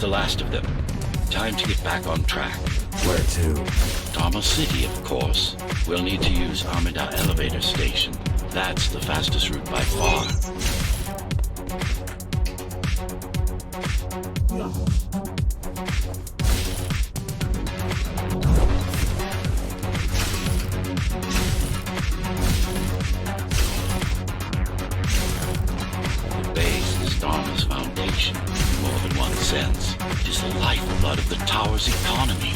the last of them. Time to get back on track. Where to? Dharma City, of course. We'll need to use Amida Elevator Station. That's the fastest route by far. The base is Dharma's foundation, in more than one sense. It is the lifeblood of the tower's economy.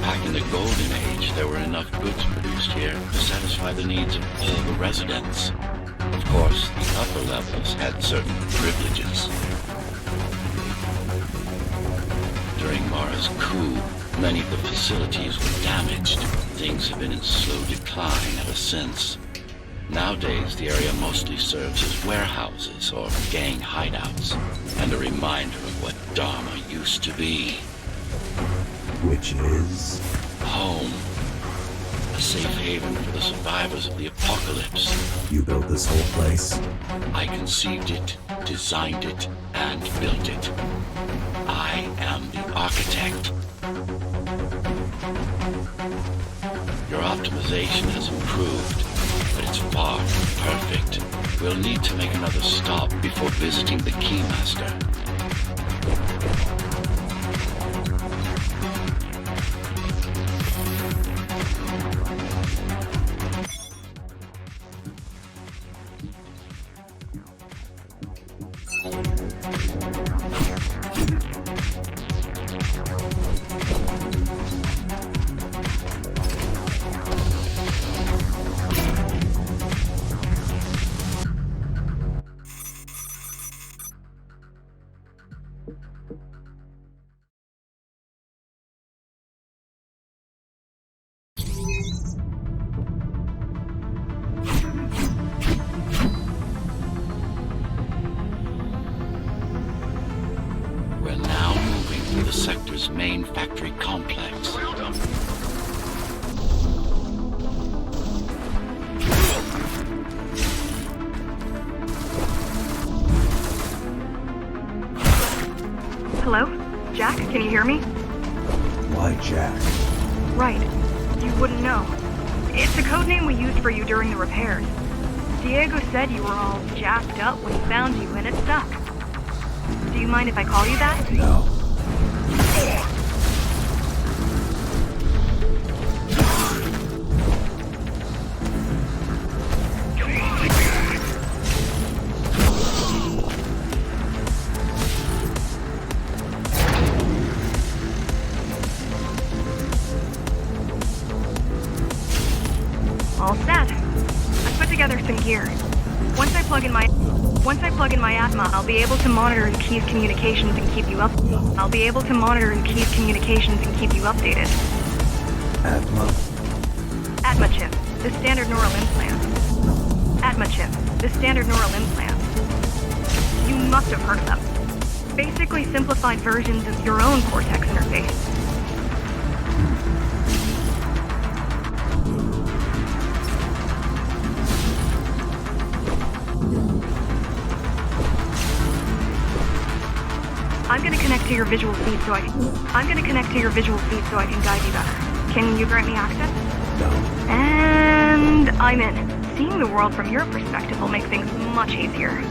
Back in the Golden Age, there were enough goods produced here to satisfy the needs of all the residents. Of course, the upper levels had certain privileges. During Mara's coup, many of the facilities were damaged. Things have been in slow decline ever since. Nowadays, the area mostly serves as warehouses or gang hideouts, and a reminder of what Dharma used to be. Which is? Home. A safe haven for the survivors of the apocalypse. You built this whole place? I conceived it, designed it, and built it. I am the architect. Your optimization has improved, but it's far from perfect. We'll need to make another stop before visiting the Keymaster. We're now moving through the sector's main factory complex. Hello? Jack, can you hear me? Why Jack? Right. You wouldn't know. It's a code name we used for you during the repairs. Diego said you were all jacked up when he found you, and it stuck. Do you mind if I call you that? No. All set. I put together some gear. Once I plug in my Atma, I'll be able to monitor the key's communications and keep you up. I'll be able to monitor the key's communications and keep you updated. Atma? Atma chip, the standard neural implant. Atma chip, the standard neural implant. You must have heard of them. Basically simplified versions of your own Cortex interface. I'm gonna connect to your visual feed so I can guide you better. Can you grant me access? No. And I'm in. Seeing the world from your perspective will make things much easier.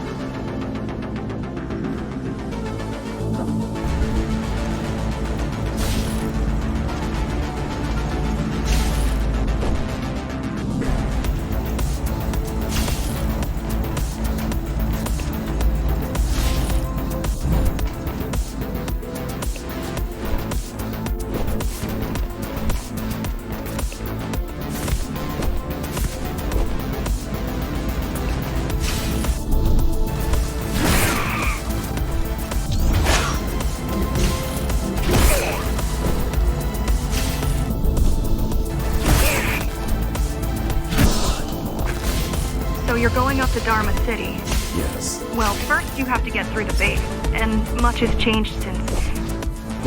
So you're going up to Dharma City. Yes. Well, first you have to get through the base, and much has changed since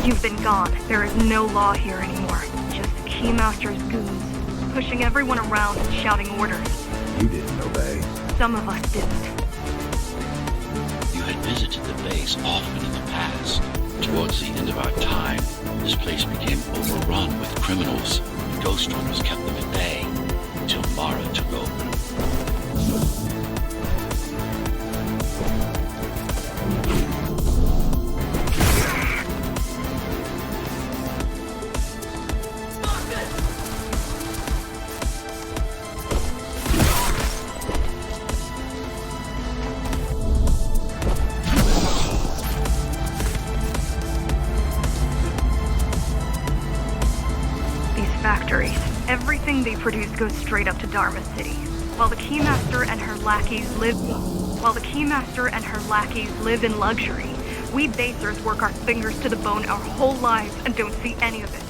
you've been gone. There is no law here anymore. Just Keymaster's goons, pushing everyone around and shouting orders. You didn't obey. Some of us didn't. You had visited the base often in the past. Towards the end of our time, this place became overrun with criminals. The Ghost Runners kept them at bay until Mara took over. Factories. Everything they produce goes straight up to Dharma City. While the Keymaster and her lackeys live in luxury, we basers work our fingers to the bone our whole lives and don't see any of it.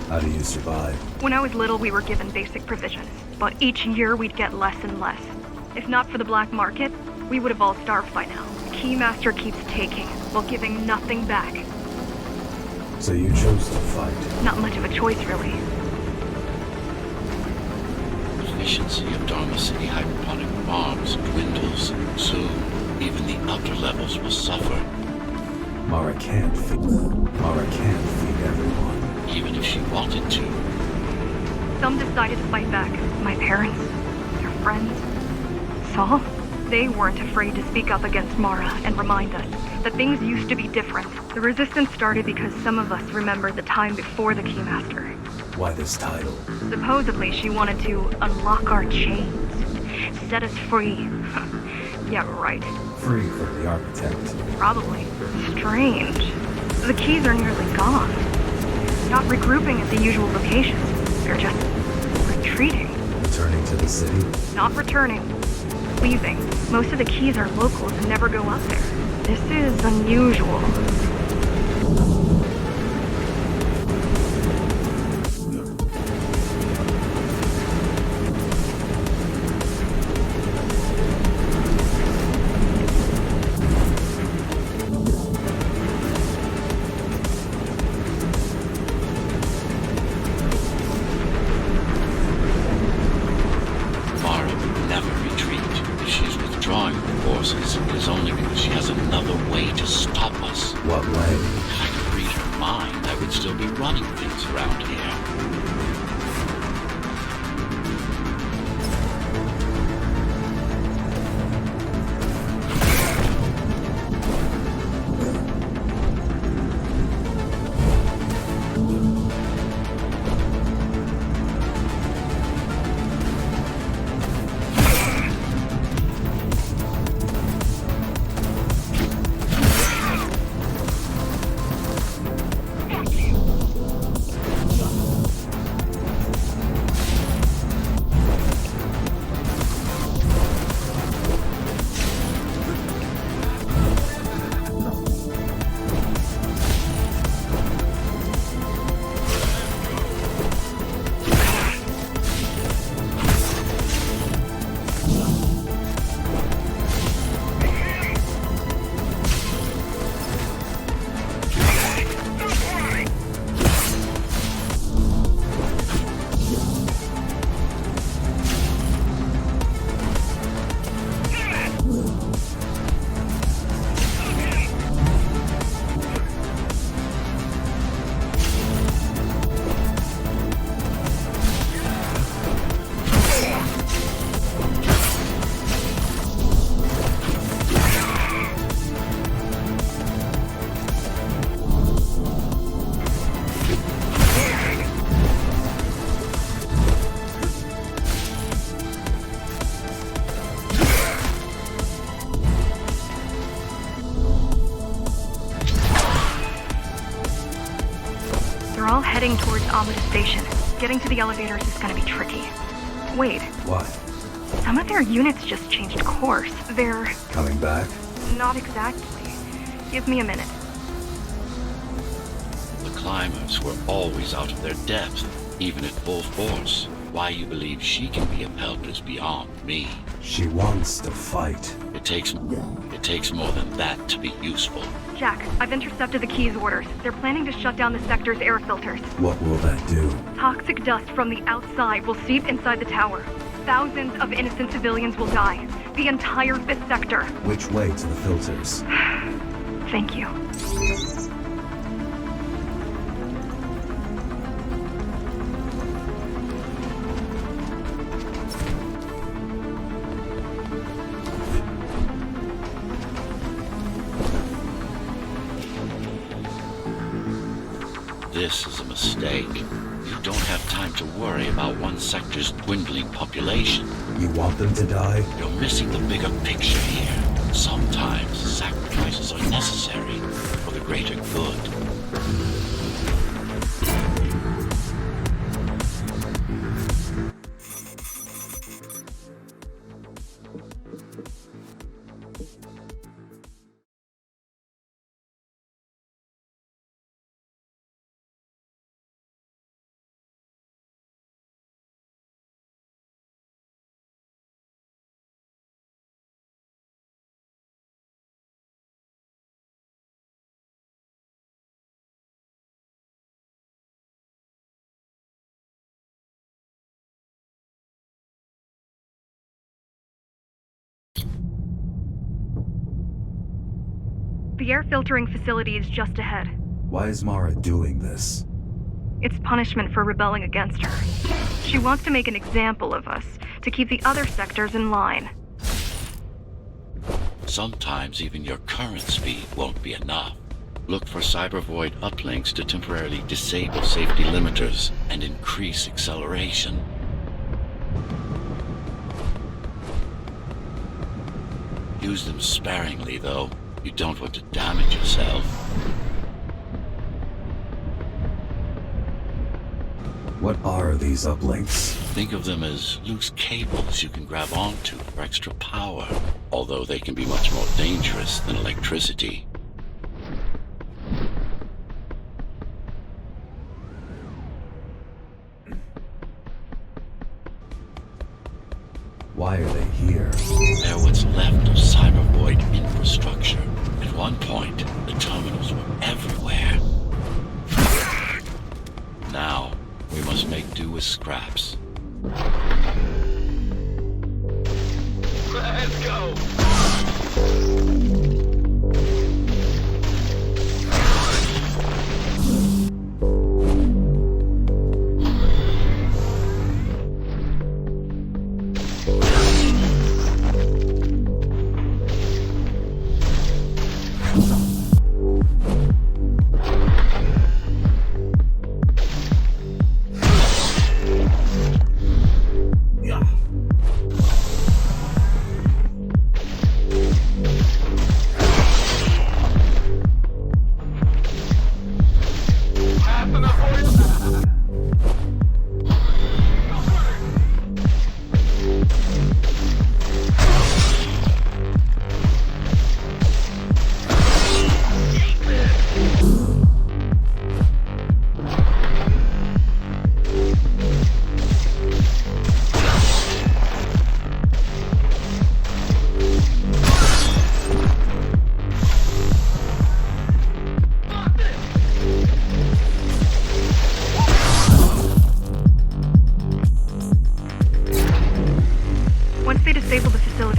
How do you survive? When I was little, we were given basic provisions, but each year we'd get less and less. If not for the black market, we would have all starved by now. The Keymaster keeps taking, while giving nothing back. So you chose to fight. Not much of a choice, really. Efficiency of Dharma City hydroponic farms dwindles. Soon, even the upper levels will suffer. Mara can't feed everyone. Even if she wanted to. Some decided to fight back. My parents, their friends, Saul. They weren't afraid to speak up against Mara and remind us that things used to be different. The resistance started because some of us remembered the time before the Keymaster. Why this title? Supposedly, she wanted to unlock our chains, set us free. Yeah, right. Free from the architect. Probably. Strange. The keys are nearly gone. Not regrouping at the usual locations. They're just retreating. Returning to the city? Not returning. Leaving. Most of the keys are locals and never go up there. This is unusual. It is only because she has another way to stop us. What way? If I could read her mind, I would still be running things around here. They're all heading towards Amida Station. Getting to the elevators is gonna be tricky. Wait. What? Some of their units just changed course. They're... Coming back? Not exactly. Give me a minute. The climbers were always out of their depth, even at full force. Why you believe she can be upheld is beyond me. She wants to fight. It takes more than that to be useful. Jack, I've intercepted the Keys orders. They're planning to shut down the sector's air filters. What will that do? Toxic dust from the outside will seep inside the tower. Thousands of innocent civilians will die. The entire 5th sector. Which way to the filters? Thank you. this is a mistake. You don't have time to worry about one sector's dwindling population. You want them to die? You're missing the bigger picture here. Sometimes sacrifices are necessary for the greater good. The air filtering facility is just ahead. Why is Mara doing this? It's punishment for rebelling against her. She wants to make an example of us, to keep the other sectors in line. Sometimes even your current speed won't be enough. Look for cybervoid uplinks to temporarily disable safety limiters and increase acceleration. Use them sparingly, though. You don't want to damage yourself. What are these uplinks? Think of them as loose cables you can grab onto for extra power, although they can be much more dangerous than electricity. Why are they here? They're what's left of cybervoid infrastructure. At one point, the terminals were everywhere. Now, we must make do with scraps. Let's go!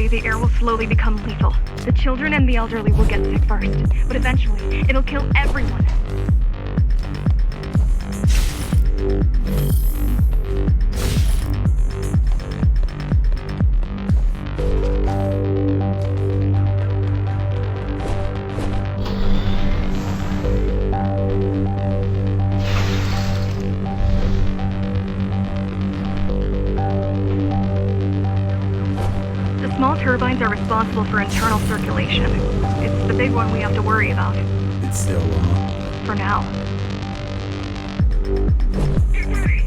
The air will slowly become lethal. The children and the elderly will get sick first, but eventually, it'll kill everyone. Small turbines are responsible for internal circulation. It's the big one we have to worry about. It's still on. For now. Get ready!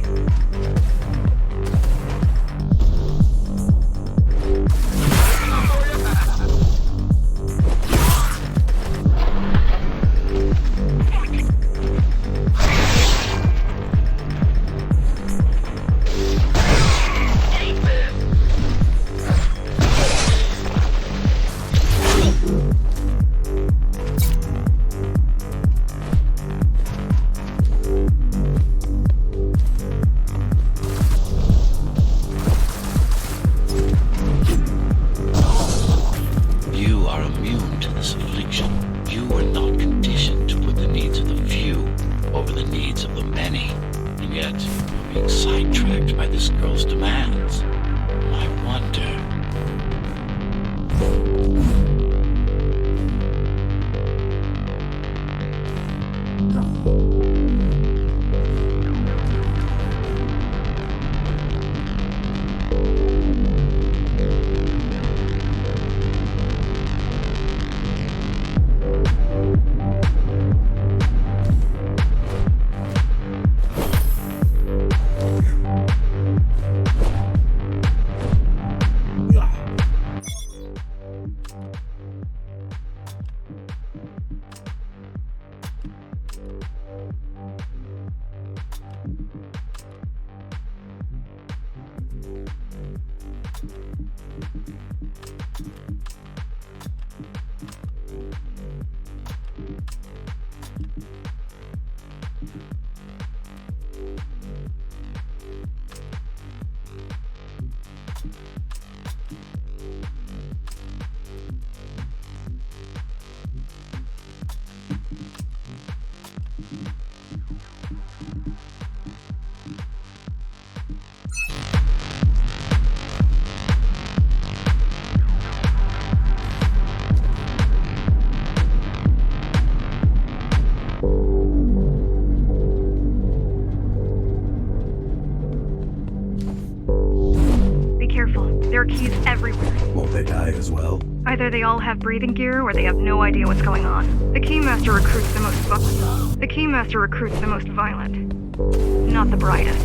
Be careful. There are keys everywhere. Won't they die as well? Either they all have breathing gear or they have no idea what's going on. The Keymaster recruits the most violent. Not the brightest.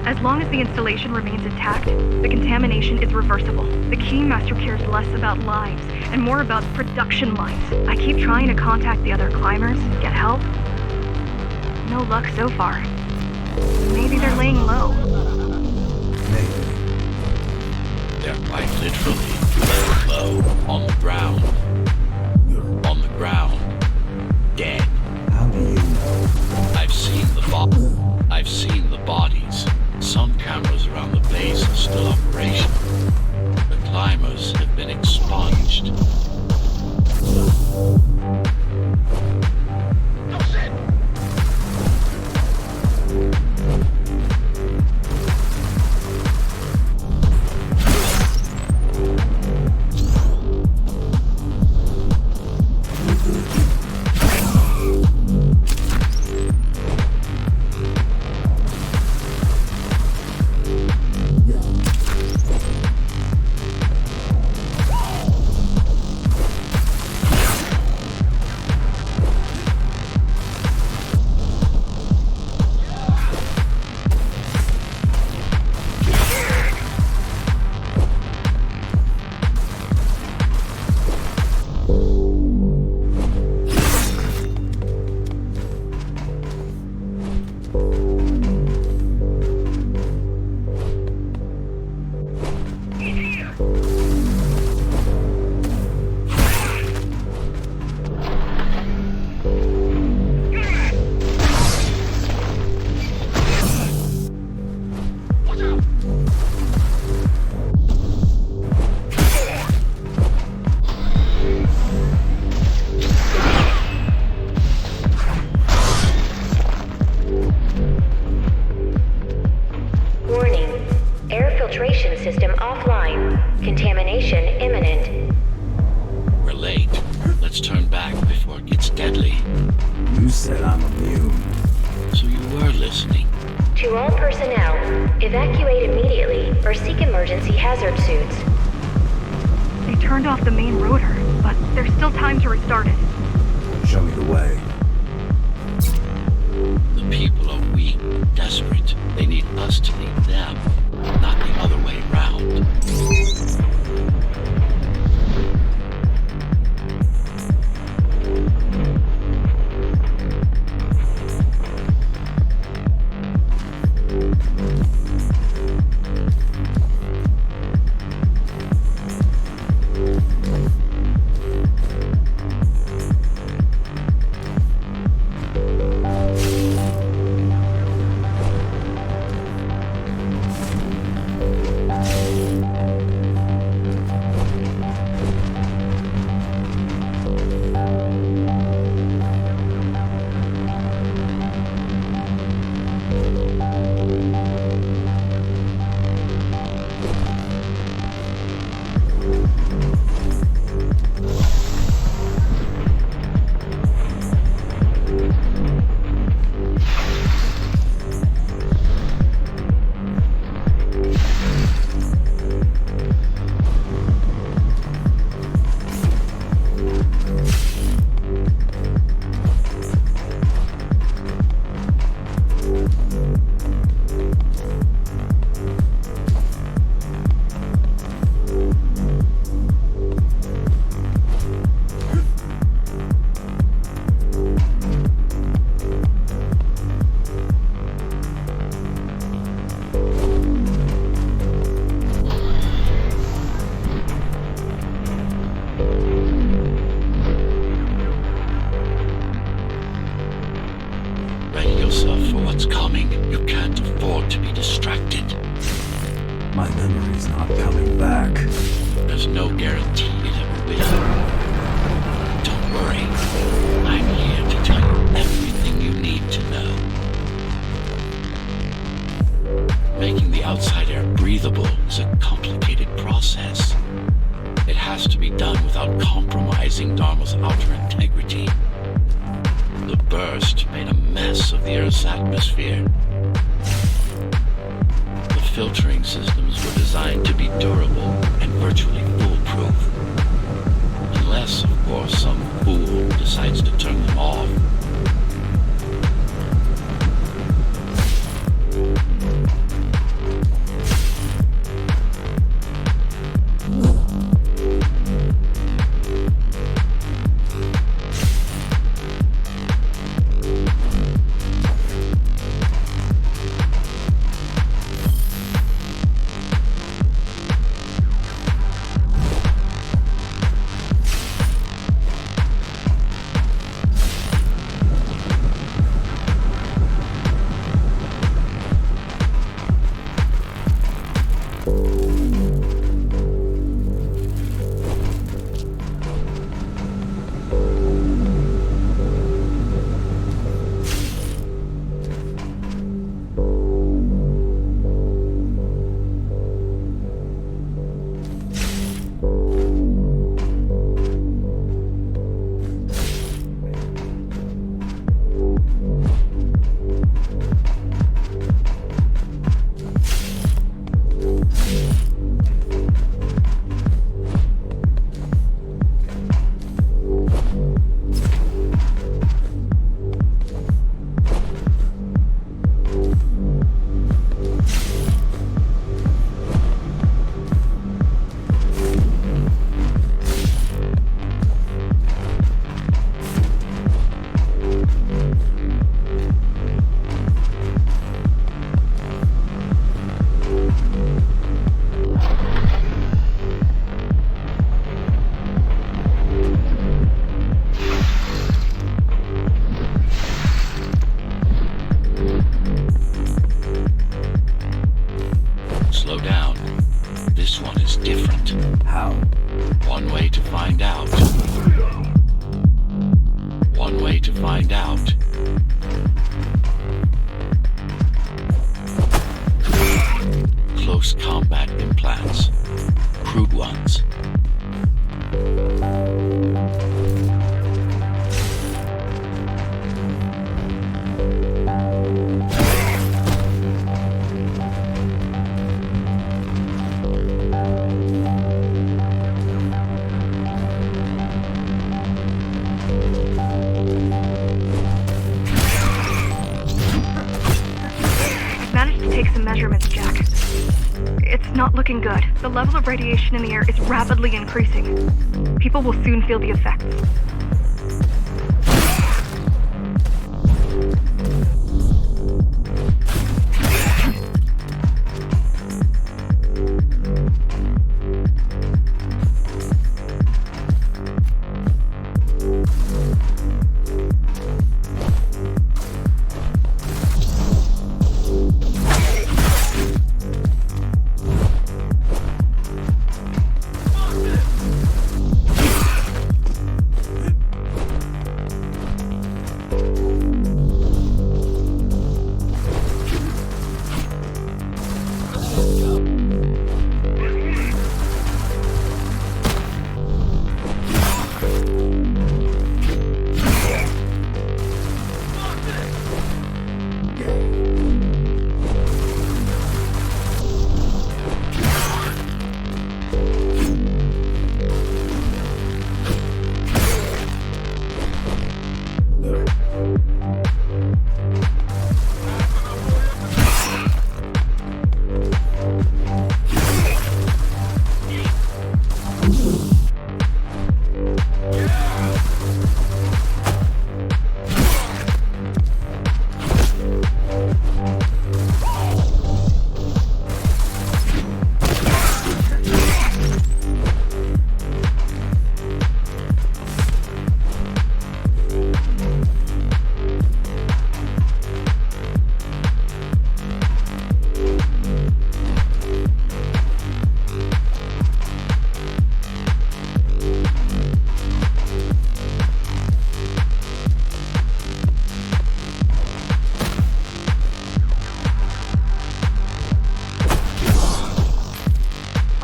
As long as the installation remains intact, the contamination is reversible. The Keymaster cares less about lives and more about production lines. I keep trying to contact the other climbers, get help. No luck so far. Maybe they're laying low. Maybe. They're quite literally laying low on the ground. On the ground. Dead. How do you know? I've seen the bodies. Some cameras around the base are still operational. The climbers have been expunged. decontamination imminent. We're late. Let's turn back before it gets deadly. You said I'm immune. So you were listening. To all personnel, evacuate immediately or seek emergency hazard suits. They turned off the main rotor, but there's still time to restart it. Show me the way. The people are weak, desperate. They need us to lead them, not the other way around. My memory's not coming back. There's no guarantee it ever will. Don't worry. I'm here to tell you everything you need to know. Making the outside air breathable is a complicated process. It has to be done without compromising Dharma's outer integrity. The burst made a mess of the Earth's atmosphere. The filtering systems were designed to be durable and virtually foolproof. Unless, of course, some fool decides to turn them off. Slow down. This one is different. How? One way to find out. One way to find out. Close combat implants. Crude ones. sense. I've managed to take some measurements, Jack. It's not looking good. The level of radiation in the air is rapidly increasing. People will soon feel the effects.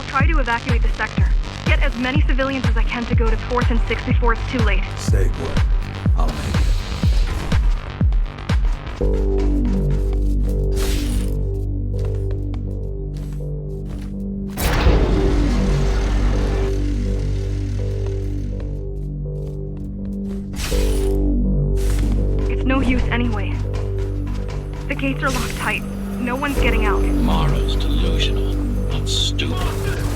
Try to evacuate the sector. Get as many civilians as I can to go to 4th and 6th before it's too late. Stay put. I'll make it. It's no use anyway. The gates are locked tight. No one's getting out. Mara's delusional, not stupid.